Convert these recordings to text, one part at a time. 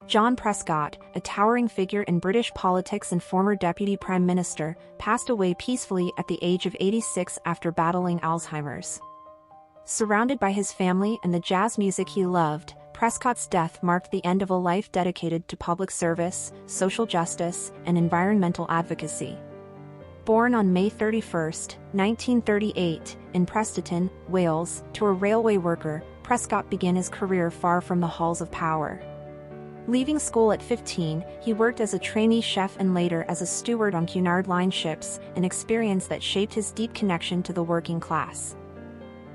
John Prescott, a towering figure in British politics and former Deputy Prime Minister, passed away peacefully at the age of 86 after battling Alzheimer's. Surrounded by his family and the jazz music he loved, Prescott's death marked the end of a life dedicated to public service, social justice, and environmental advocacy. Born on May 31, 1938, in Prescott, Wales, to a railway worker, Prescott began his career far from the halls of power. Leaving school at 15, he worked as a trainee chef and later as a steward on Cunard Line ships, an experience that shaped his deep connection to the working class.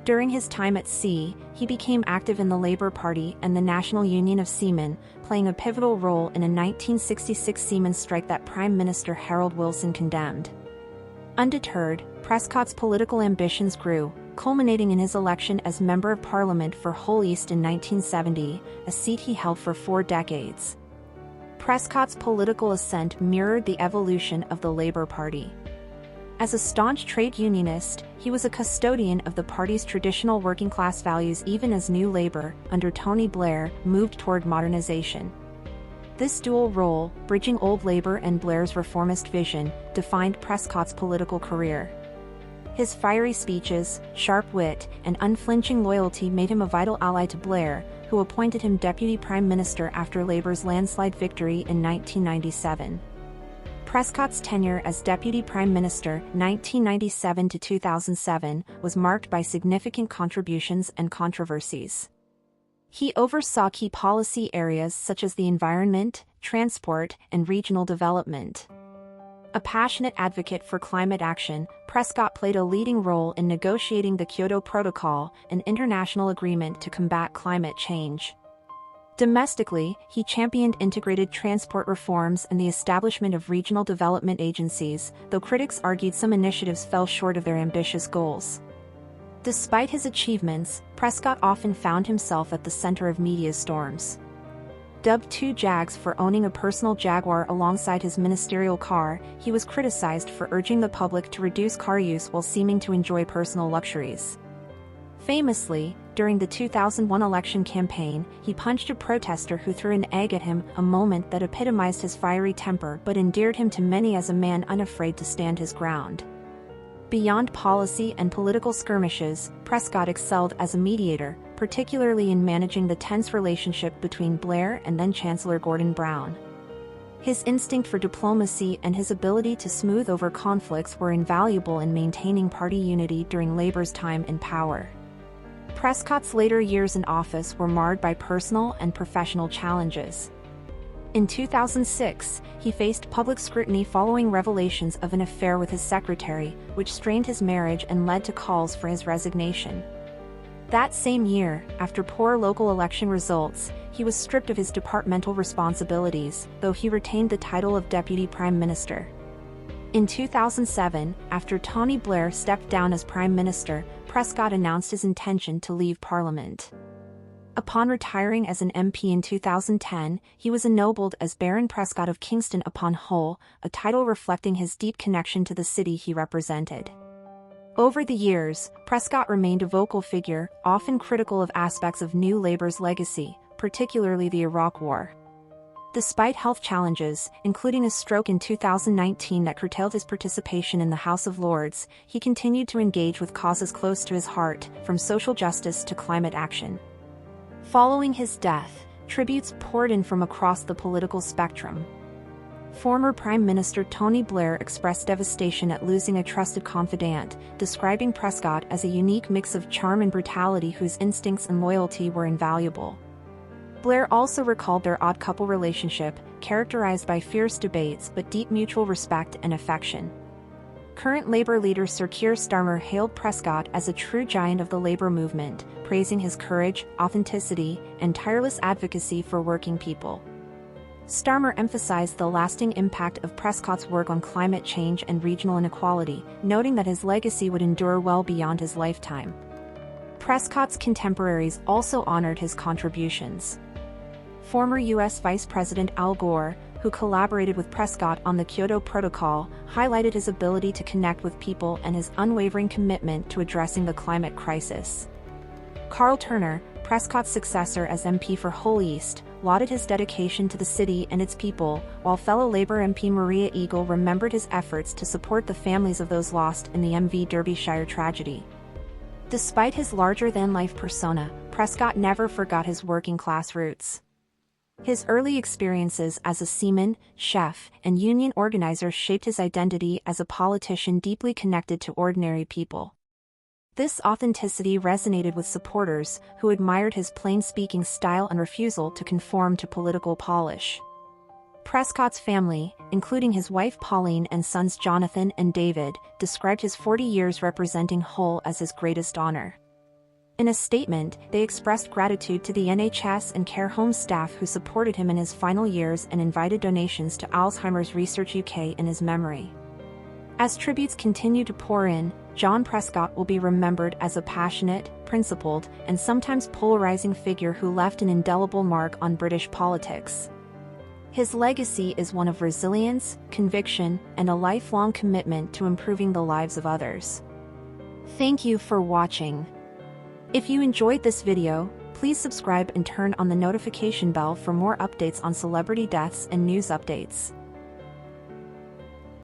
During his time at sea, he became active in the Labour Party and the National Union of Seamen, playing a pivotal role in a 1966 seamen's strike that Prime Minister Harold Wilson condemned. Undeterred, Prescott's political ambitions grew, culminating in his election as Member of Parliament for Hull East in 1970, a seat he held for 4 decades. Prescott's political ascent mirrored the evolution of the Labour Party. As a staunch trade unionist, he was a custodian of the party's traditional working-class values even as New Labour, under Tony Blair, moved toward modernisation. This dual role, bridging old Labour and Blair's reformist vision, defined Prescott's political career. His fiery speeches, sharp wit, and unflinching loyalty made him a vital ally to Blair, who appointed him Deputy Prime Minister after Labour's landslide victory in 1997. Prescott's tenure as Deputy Prime Minister 1997 to 2007 was marked by significant contributions and controversies. He oversaw key policy areas such as the environment, transport, and regional development. A passionate advocate for climate action, Prescott played a leading role in negotiating the Kyoto Protocol, an international agreement to combat climate change. Domestically, he championed integrated transport reforms and the establishment of regional development agencies, though critics argued some initiatives fell short of their ambitious goals. Despite his achievements, Prescott often found himself at the center of media storms. Dubbed 2 Jags for owning a personal Jaguar alongside his ministerial car, he was criticized for urging the public to reduce car use while seeming to enjoy personal luxuries. Famously, during the 2001 election campaign, he punched a protester who threw an egg at him, a moment that epitomized his fiery temper but endeared him to many as a man unafraid to stand his ground. Beyond policy and political skirmishes, Prescott excelled as a mediator, particularly in managing the tense relationship between Blair and then-Chancellor Gordon Brown. His instinct for diplomacy and his ability to smooth over conflicts were invaluable in maintaining party unity during Labour's time in power. Prescott's later years in office were marred by personal and professional challenges. In 2006, he faced public scrutiny following revelations of an affair with his secretary, which strained his marriage and led to calls for his resignation. That same year, after poor local election results, he was stripped of his departmental responsibilities, though he retained the title of Deputy Prime Minister. In 2007, after Tony Blair stepped down as Prime Minister, Prescott announced his intention to leave Parliament. Upon retiring as an MP in 2010, he was ennobled as Baron Prescott of Kingston upon Hull, a title reflecting his deep connection to the city he represented. Over the years, Prescott remained a vocal figure, often critical of aspects of New Labour's legacy, particularly the Iraq War. Despite health challenges, including a stroke in 2019 that curtailed his participation in the House of Lords, he continued to engage with causes close to his heart, from social justice to climate action. Following his death, tributes poured in from across the political spectrum. Former Prime Minister Tony Blair expressed devastation at losing a trusted confidant, describing Prescott as a unique mix of charm and brutality whose instincts and loyalty were invaluable. Blair also recalled their odd couple relationship, characterized by fierce debates but deep mutual respect and affection. Current Labour leader Sir Keir Starmer hailed Prescott as a true giant of the Labour movement, praising his courage, authenticity, and tireless advocacy for working people. Starmer emphasized the lasting impact of Prescott's work on climate change and regional inequality, noting that his legacy would endure well beyond his lifetime. Prescott's contemporaries also honored his contributions. Former U.S. Vice President Al Gore, who collaborated with Prescott on the Kyoto Protocol, highlighted his ability to connect with people and his unwavering commitment to addressing the climate crisis. Carl Turner, Prescott's successor as MP for Hull East, lauded his dedication to the city and its people, while fellow Labour MP Maria Eagle remembered his efforts to support the families of those lost in the MV Derbyshire tragedy. Despite his larger-than-life persona, Prescott never forgot his working-class roots. His early experiences as a seaman, chef, and union organizer shaped his identity as a politician deeply connected to ordinary people. This authenticity resonated with supporters who admired his plain-speaking style and refusal to conform to political polish. Prescott's family, including his wife Pauline and sons Jonathan and David, described his 40 years representing Hull as his greatest honor. In a statement, they expressed gratitude to the NHS and care home staff who supported him in his final years and invited donations to Alzheimer's Research UK in his memory. As tributes continue to pour in, John Prescott will be remembered as a passionate, principled, and sometimes polarizing figure who left an indelible mark on British politics. His legacy is one of resilience, conviction, and a lifelong commitment to improving the lives of others. Thank you for watching. If you enjoyed this video, please subscribe and turn on the notification bell for more updates on celebrity deaths and news updates.